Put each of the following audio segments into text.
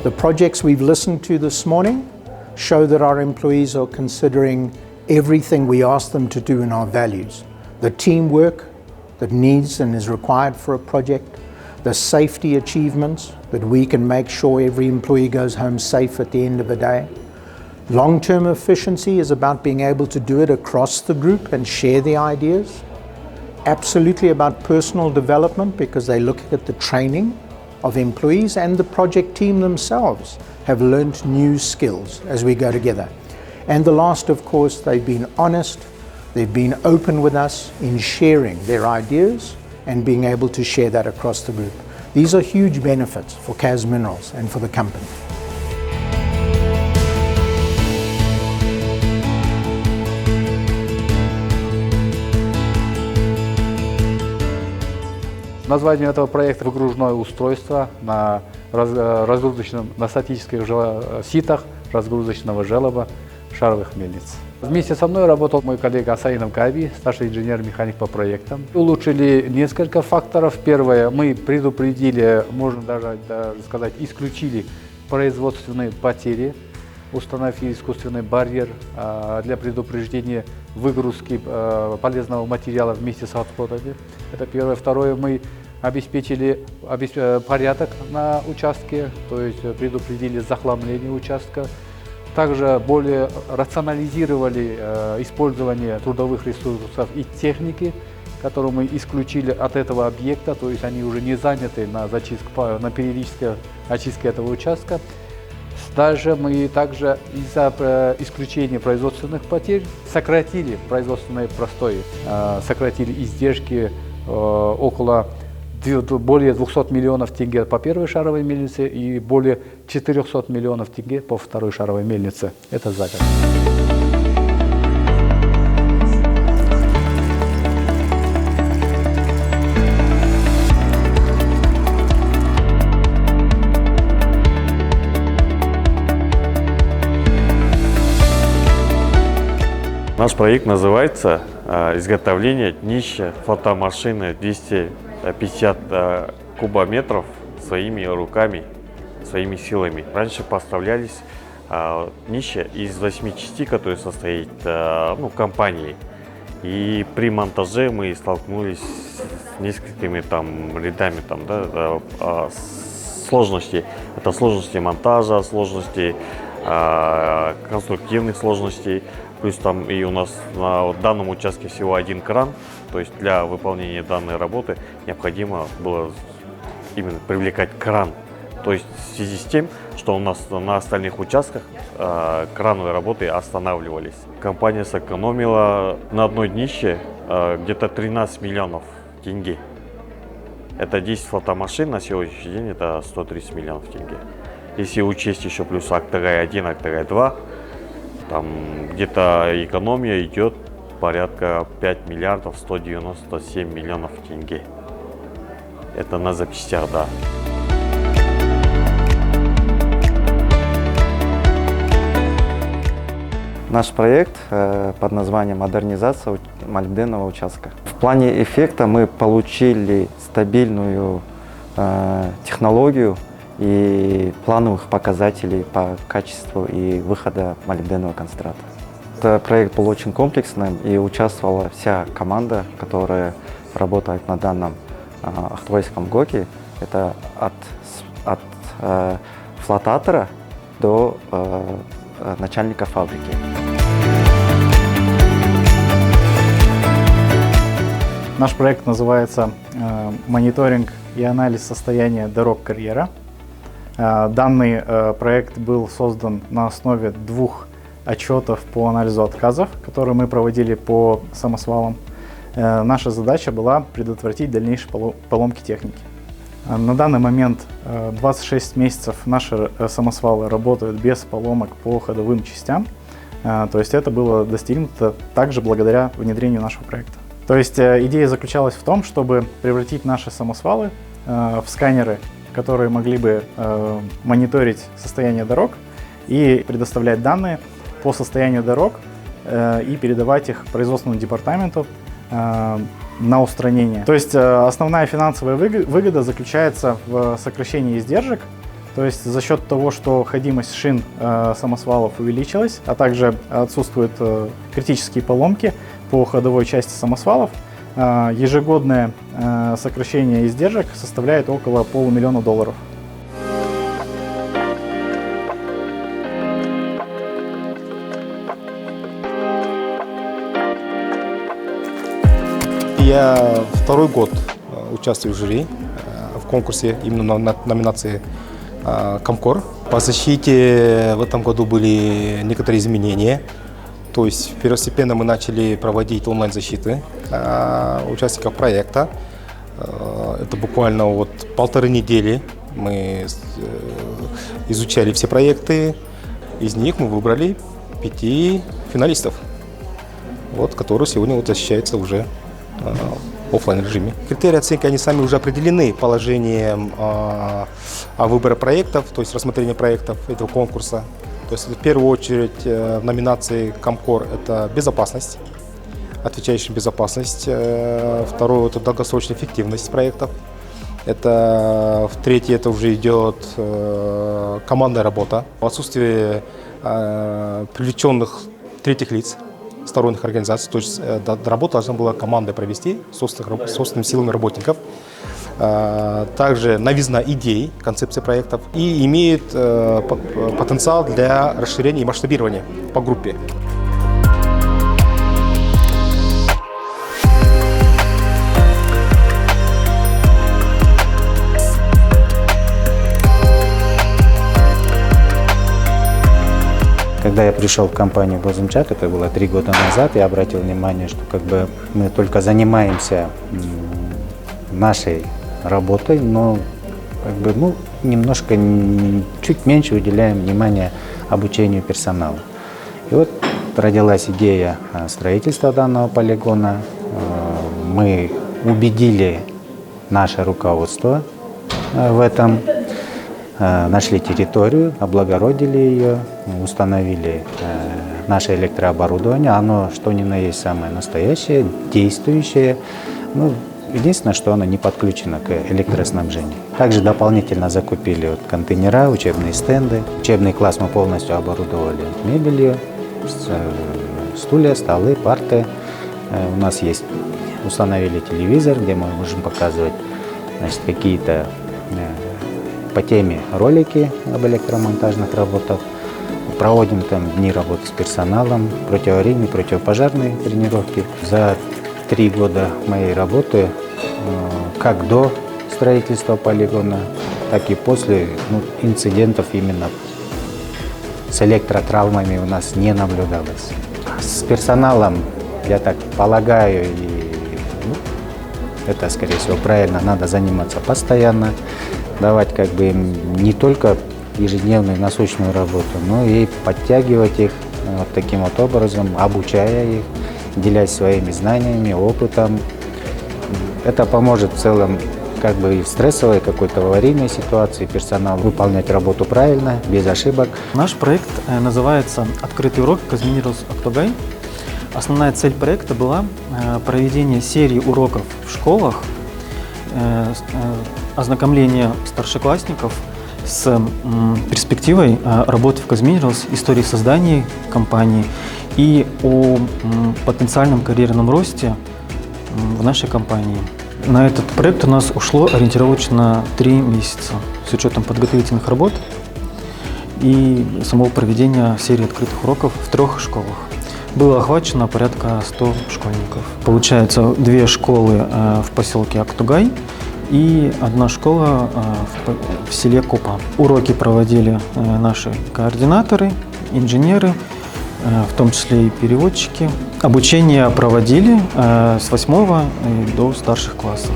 The projects we've listened to this morning show that our employees are considering everything we ask them to do in our values. The teamwork that needs and is required for a project, the safety achievements that we can make sure every employee goes home safe at the end of the day. Long-term efficiency is about being able to do it across the group and share the ideas. Absolutely about personal development, because they look at the training of employees, and the project team themselves have learned new skills as we go together. And the last, of course, they've been honest, they've been open with us in sharing their ideas and being able to share that across the group. These are huge benefits for KAZ Minerals and for the company. Название этого проекта – выгружное устройство на статических ситах разгрузочного желоба шаровых мельниц. Вместе со мной работал мой коллега Асаинов Габи, старший инженер-механик по проектам. Улучшили несколько факторов. Первое, мы предупредили, можно даже сказать, исключили производственные потери, установили искусственный барьер для предупреждения выгрузки полезного материала вместе с отходами. Это первое. Второе, мы обеспечили порядок на участке, то есть предупредили захламление участка. Также более рационализировали использование трудовых ресурсов и техники, которую мы исключили от этого объекта, то есть они уже не заняты на периодической очистке этого участка. Дальше мы также из-за исключения производственных потерь сократили производственные простои, сократили издержки более 200 миллионов тенге по первой шаровой мельнице и более 400 миллионов тенге по второй шаровой мельнице. Это за год. Наш проект называется «Изготовление днища фотомашины 250 кубометров своими руками, своими силами». Раньше поставлялись днища из 8 частей, которые состоит компании. И при монтаже мы столкнулись с несколькими рядами сложностей. Это сложности монтажа, сложности конструктивных сложностей. Плюс и у нас на данном участке всего один кран, то есть для выполнения данной работы необходимо было именно привлекать кран. То есть в связи с тем, что у нас на остальных участках крановые работы останавливались. Компания сэкономила на одной днище где-то 13 миллионов тенге. Это 10 фотомашин, на сегодняшний день это 130 миллионов тенге. Если учесть еще плюс Актагай-1, Актагай-2, там где-то экономия идет порядка 5 миллиардов 197 миллионов тенге. Это на запчастях, да. Наш проект под названием «Модернизация молибденового участка». В плане эффекта мы получили стабильную технологию и плановых показателей по качеству и выхода молибденового концентрата. Этот проект был очень комплексным, и участвовала вся команда, которая работает на данном Ахтубайском ГОКе. Это от флотатора до начальника фабрики. Наш проект называется «Мониторинг и анализ состояния дорог карьера». Данный проект был создан на основе 2 отчетов по анализу отказов, которые мы проводили по самосвалам. Наша задача была предотвратить дальнейшие поломки техники. На данный момент 26 месяцев наши самосвалы работают без поломок по ходовым частям. То есть это было достигнуто также благодаря внедрению нашего проекта. То есть идея заключалась в том, чтобы превратить наши самосвалы в сканеры, которые могли бы мониторить состояние дорог и предоставлять данные по состоянию дорог и передавать их производственному департаменту на устранение. То есть основная финансовая выгода заключается в сокращении издержек То есть за счет того, что ходимость шин самосвалов увеличилась, а также отсутствуют критические поломки по ходовой части самосвалов, ежегодное сокращение издержек составляет около $500 000. Я второй год участвую в жюри в конкурсе именно на номинации Комкор. По защите в этом году были некоторые изменения. То есть первостепенно мы начали проводить онлайн-защиты участников проекта. Это буквально вот 1,5 недели мы изучали все проекты. Из них мы выбрали 5 финалистов, вот, которые сегодня вот защищаются уже в офлайн режиме. Критерии оценки, они сами уже определены положением о выборе проектов, то есть рассмотрение проектов этого конкурса. То есть в первую очередь в номинации Комкор это безопасность, отвечающая безопасность. Второе это долгосрочная эффективность проектов. Это третье это уже идет командная работа, отсутствие привлеченных третьих лиц, сторонних организаций, то есть работу должна была команда провести собственными силами работников. Также новизна идей, концепции проектов и имеет потенциал для расширения и масштабирования по группе. Когда я пришел в компанию Госземчак, это было 3 года назад, я обратил внимание, что как бы мы только занимаемся нашей работой, но как бы, немножко, чуть меньше уделяем внимания обучению персонала. И вот родилась идея строительства данного полигона. Мы убедили наше руководство в этом. Нашли территорию, облагородили ее, установили наше электрооборудование. Оно, что ни на есть, самое настоящее, действующее. Единственное, что оно не подключено к электроснабжению. Также дополнительно закупили контейнера, учебные стенды. Учебный класс мы полностью оборудовали мебелью, стулья, столы, парты. У нас есть, установили телевизор, где мы можем показывать какие-то по теме ролики об электромонтажных работах. Проводим там дни работы с персоналом, противоаварийные, противопожарные тренировки. За 3 года моей работы, как до строительства полигона, так и после, инцидентов именно с электротравмами у нас не наблюдалось. С персоналом, я так полагаю, это, скорее всего, правильно, надо заниматься постоянно, давать как бы им не только ежедневную насущную работу, но и подтягивать их вот таким вот образом, обучая их, делясь своими знаниями, опытом. Это поможет в целом как бы и в стрессовой какой-то аварийной ситуации персоналу выполнять работу правильно, без ошибок. Наш проект называется «Открытый урок Казминерлс Актогай». Основная цель проекта была проведение серии уроков в школах, ознакомление старшеклассников с перспективой работы в Казминерлс, истории создания компании и о потенциальном карьерном росте в нашей компании. На этот проект у нас ушло ориентировочно 3 месяца с учетом подготовительных работ и самого проведения серии открытых уроков в 3 школах. Было охвачено порядка 100 школьников. Получается, 2 школы в поселке Актогай и 1 школа в селе Копа. Уроки проводили наши координаторы, инженеры, в том числе и переводчики. Обучение проводили с 8 до старших классов.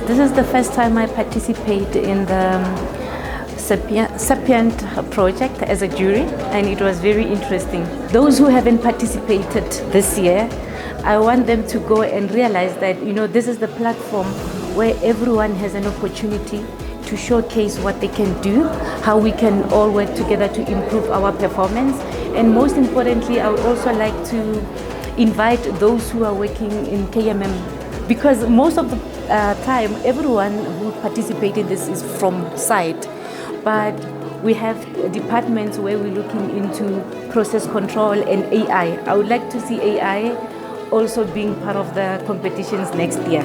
This is the first time I participate in the Sapient project as a jury, and it was very interesting. Those who haven't participated this year, I want them to go and realize that, this is the platform where everyone has an opportunity to showcase what they can do, how we can all work together to improve our performance, And most importantly, I would also like to invite those who are working in KMM, because most of the time everyone who participates in this is from site, but we have departments where we're looking into process control and AI. I would like to see AI also being part of the competitions next year.